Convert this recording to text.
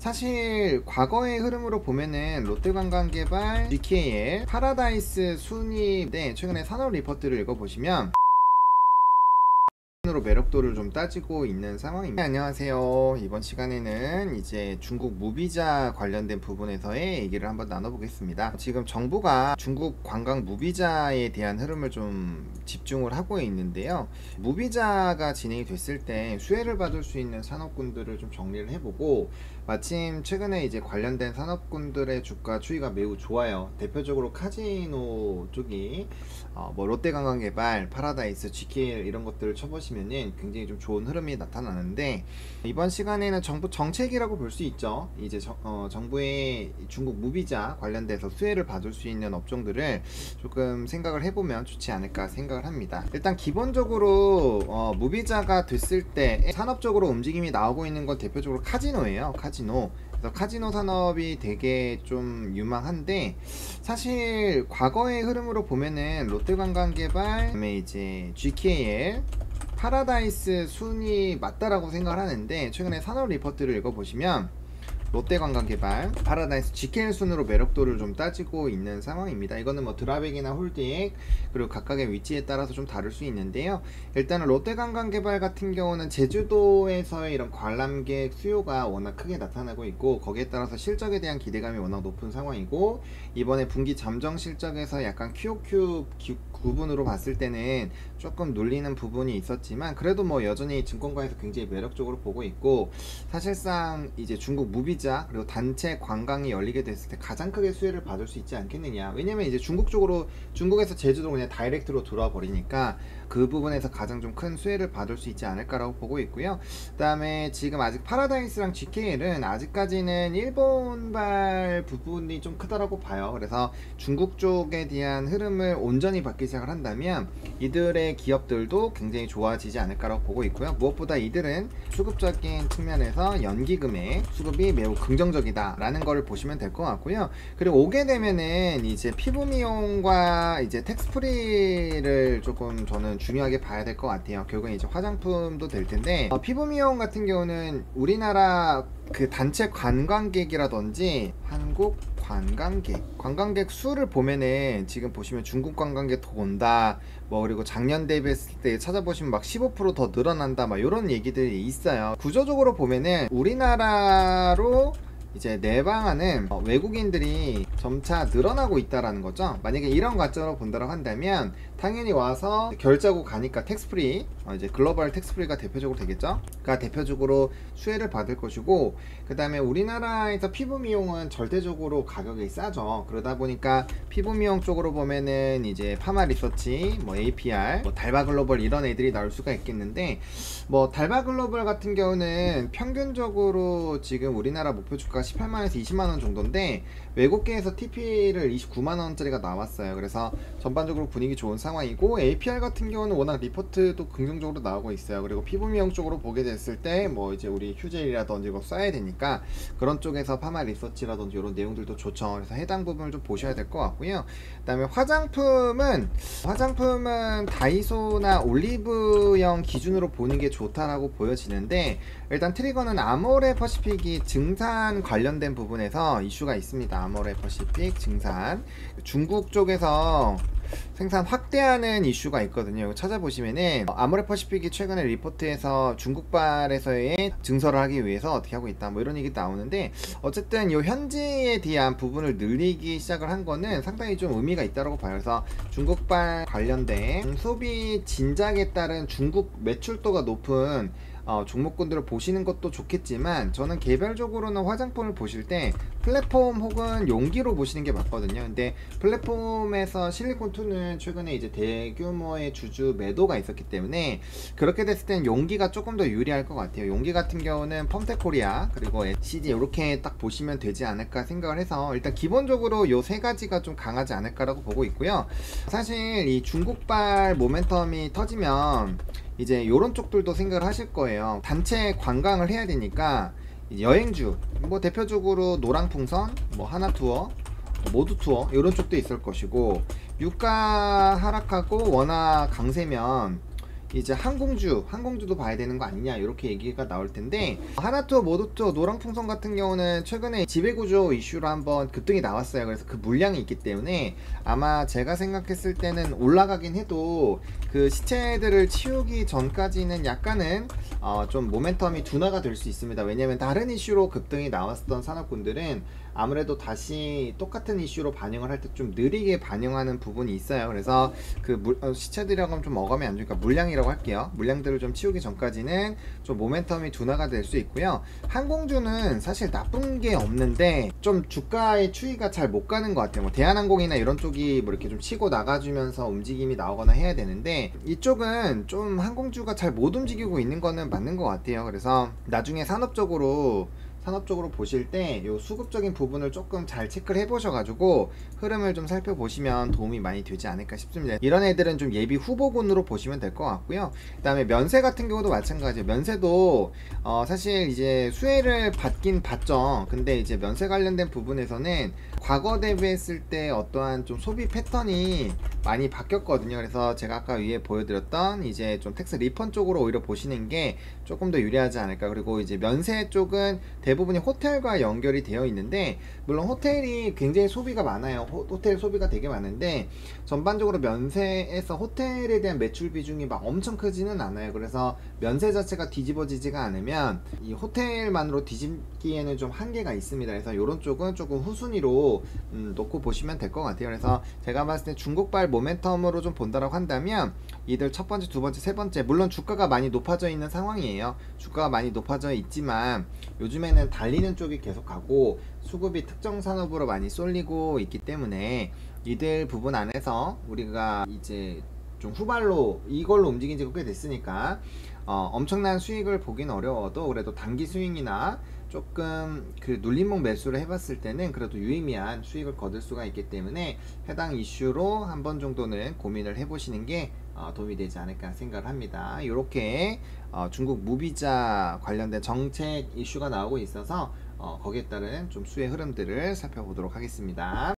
사실 과거의 흐름으로 보면은 롯데관광개발, GKL, 파라다이스 순위인데 최근에 산업 리포트를 읽어보시면 으로 매력도를 좀 따지고 있는 상황입니다. 네, 안녕하세요. 이번 시간에는 이제 중국 무비자 관련된 부분에서의 얘기를 한번 나눠보겠습니다. 지금 정부가 중국 관광 무비자에 대한 흐름을 좀 집중을 하고 있는데요. 무비자가 진행이 됐을 때 수혜를 받을 수 있는 산업군들을 좀 정리를 해보고, 마침 최근에 이제 관련된 산업군들의 주가 추이가 매우 좋아요. 대표적으로 카지노 쪽이 뭐 롯데관광개발, 파라다이스, GKL 이런 것들을 쳐보시면은 굉장히 좀 좋은 흐름이 나타나는데, 이번 시간에는 정부 정책이라고 볼 수 있죠. 이제 정부의 중국 무비자 관련돼서 수혜를 받을 수 있는 업종들을 조금 생각을 해보면 좋지 않을까 생각을 합니다. 일단 기본적으로 무비자가 됐을 때 산업적으로 움직임이 나오고 있는 건 대표적으로 카지노예요. 카지노. 카지노 산업이 되게 좀 유망한데, 사실 과거의 흐름으로 보면은 롯데관광개발, 그다음에 이제 GKL, 파라다이스 순위 맞다라고 생각을 하는데, 최근에 산업 리포트를 읽어보시면 롯데관광개발, 파라다이스, GKL 순으로 매력도를 좀 따지고 있는 상황입니다. 이거는 뭐 드랍액이나 홀드액 그리고 각각의 위치에 따라서 좀 다를 수 있는데요. 일단은 롯데관광개발 같은 경우는 제주도에서의 이런 관람객 수요가 워낙 크게 나타나고 있고, 거기에 따라서 실적에 대한 기대감이 워낙 높은 상황이고, 이번에 분기 잠정 실적에서 약간 QOQ 구분으로 봤을 때는 조금 눌리는 부분이 있었지만, 그래도 뭐 여전히 증권가에서 굉장히 매력적으로 보고 있고, 사실상 이제 중국 무비자 그리고 단체 관광이 열리게 됐을 때 가장 크게 수혜를 받을 수 있지 않겠느냐. 왜냐면 이제 중국에서 제주도 그냥 다이렉트로 들어와 버리니까 그 부분에서 가장 좀 큰 수혜를 받을 수 있지 않을까라고 보고 있고요. 그 다음에 지금 아직 파라다이스랑 GKL은 아직까지는 일본발 부분이 좀 크다라고 봐요. 그래서 중국 쪽에 대한 흐름을 온전히 받기 시작을 한다면 이들의 기업들도 굉장히 좋아지지 않을까라고 보고 있고요. 무엇보다 이들은 수급적인 측면에서 연기금의 수급이 매우 긍정적이다 라는 거를 보시면 될 것 같고요. 그리고 오게 되면은 이제 피부 미용과 이제 텍스프리를 조금 저는 중요하게 봐야 될 것 같아요. 결국엔 이제 화장품도 될 텐데, 피부 미용 같은 경우는 우리나라 그 단체 관광객이라든지 한국 관광객 수를 보면은 지금 보시면 중국 관광객 더 온다, 뭐 그리고 작년 대비했을 때 찾아보시면 막 15% 더 늘어난다, 막 이런 얘기들이 있어요. 구조적으로 보면은 우리나라로 이제 내방하는 외국인들이 점차 늘어나고 있다라는 거죠. 만약에 이런 관점으로 본다고 한다면 당연히 와서 결제하고 가니까 텍스프리, 이제 글로벌 텍스프리가 대표적으로 되겠죠. 그러니까 대표적으로 수혜를 받을 것이고, 그 다음에 우리나라에서 피부 미용은 절대적으로 가격이 싸죠. 그러다 보니까 피부 미용 쪽으로 보면은 이제 파마 리서치, 뭐 APR, 뭐 달바 글로벌 이런 애들이 나올 수가 있겠는데, 뭐 달바 글로벌 같은 경우는 평균적으로 지금 우리나라 목표 주가 18만원에서 20만원 정도인데, 외국계에서 TP를 29만원짜리가 나왔어요. 그래서 전반적으로 분위기 좋은 상황이고, APR 같은 경우는 워낙 리포트도 긍정적으로 나오고 있어요. 그리고 피부 미용 쪽으로 보게 됐을 때 뭐 이제 우리 휴젤이라든지 이거 써야 되니까 그런 쪽에서 파마 리서치라든지 이런 내용들도 좋죠. 그래서 해당 부분을 좀 보셔야 될 것 같고요. 그 다음에 화장품은 다이소나 올리브영 기준으로 보는 게 좋다라고 보여지는데, 일단 트리거는 아모레 퍼시픽이 증산 관련된 부분에서 이슈가 있습니다. 아모레 퍼시픽 증산, 중국 쪽에서 생산 확대하는 이슈가 있거든요. 이거 찾아보시면은 아모레 퍼시픽이 최근에 리포트에서 중국발에서의 증설을 하기 위해서 어떻게 하고 있다, 뭐 이런 얘기 나오는데, 어쨌든 이 현지에 대한 부분을 늘리기 시작을 한 거는 상당히 좀 의미가 있다고 봐요. 그래서 중국발 관련된 소비 진작에 따른 중국 매출도가 높은 종목군들을 보시는 것도 좋겠지만, 저는 개별적으로는 화장품을 보실 때 플랫폼 혹은 용기로 보시는 게 맞거든요. 근데 플랫폼에서 실리콘2는 최근에 이제 대규모의 주주 매도가 있었기 때문에 그렇게 됐을 땐 용기가 조금 더 유리할 것 같아요. 용기 같은 경우는 펌텍코리아 그리고 CD 이렇게 딱 보시면 되지 않을까 생각을 해서, 일단 기본적으로 요 세 가지가 좀 강하지 않을까라고 보고 있고요. 사실 이 중국발 모멘텀이 터지면 이제 요런 쪽들도 생각을 하실 거예요. 단체 관광을 해야 되니까 여행주, 뭐 대표적으로 노랑풍선, 뭐 하나투어, 모두투어 이런 쪽도 있을 것이고, 유가 하락하고 워낙 강세면 이제 항공주도 봐야 되는 거 아니냐 이렇게 얘기가 나올 텐데, 하나투어, 모드투어, 노랑풍선 같은 경우는 최근에 지배구조 이슈로 한번 급등이 나왔어요. 그래서 그 물량이 있기 때문에 아마 제가 생각했을 때는 올라가긴 해도 그 시체들을 치우기 전까지는 약간은 좀 모멘텀이 둔화가 될 수 있습니다. 왜냐면 다른 이슈로 급등이 나왔던 산업군들은 아무래도 다시 똑같은 이슈로 반영을 할 때 좀 느리게 반영하는 부분이 있어요. 그래서 그 시체들이라고 하면 좀 어감이 안 좋으니까 물량이라고 할게요. 물량들을 좀 치우기 전까지는 좀 모멘텀이 둔화가 될 수 있고요. 항공주는 사실 나쁜 게 없는데 좀 주가의 추이가 잘 못 가는 것 같아요. 뭐 대한항공이나 이런 쪽이 뭐 이렇게 좀 치고 나가주면서 움직임이 나오거나 해야 되는데, 이쪽은 좀 항공주가 잘 못 움직이고 있는 거는 맞는 것 같아요. 그래서 나중에 산업적으로 보실 때 요 수급적인 부분을 조금 잘 체크를 해보셔가지고 흐름을 좀 살펴보시면 도움이 많이 되지 않을까 싶습니다. 이런 애들은 좀 예비 후보군으로 보시면 될 것 같고요. 그 다음에 면세 같은 경우도 마찬가지예요. 면세도 사실 이제 수혜를 받긴 받죠. 근데 이제 면세 관련된 부분에서는 과거 대비했을 때 어떠한 좀 소비 패턴이 많이 바뀌었거든요. 그래서 제가 아까 위에 보여드렸던 이제 좀 텍스 리펀 쪽으로 오히려 보시는 게 조금 더 유리하지 않을까. 그리고 이제 면세 쪽은 대부분이 호텔과 연결이 되어 있는데, 물론 호텔이 굉장히 소비가 많아요. 호텔 소비가 되게 많은데 전반적으로 면세에서 호텔에 대한 매출 비중이 막 엄청 크지는 않아요. 그래서 면세 자체가 뒤집어지지가 않으면 이 호텔만으로 뒤집기에는 좀 한계가 있습니다. 그래서 이런 쪽은 조금 후순위로 놓고 보시면 될 것 같아요. 그래서 제가 봤을 때 중국발 모멘텀으로 좀 본다라고 한다면 이들 첫 번째, 두 번째, 세 번째, 물론 주가가 많이 높아져 있는 상황이에요. 주가가 많이 높아져 있지만 요즘에는 달리는 쪽이 계속 가고 수급이 특정 산업으로 많이 쏠리고 있기 때문에 이들 부분 안에서 우리가 이제 좀 후발로 이걸로 움직인 지가 꽤 됐으니까 엄청난 수익을 보긴 어려워도 그래도 단기 스윙이나 조금 그 눌림목 매수를 해봤을 때는 그래도 유의미한 수익을 거둘 수가 있기 때문에 해당 이슈로 한 번 정도는 고민을 해보시는 게 도움이 되지 않을까 생각을 합니다. 이렇게 중국 무비자 관련된 정책 이슈가 나오고 있어서 거기에 따른 좀 수혜 흐름들을 살펴보도록 하겠습니다.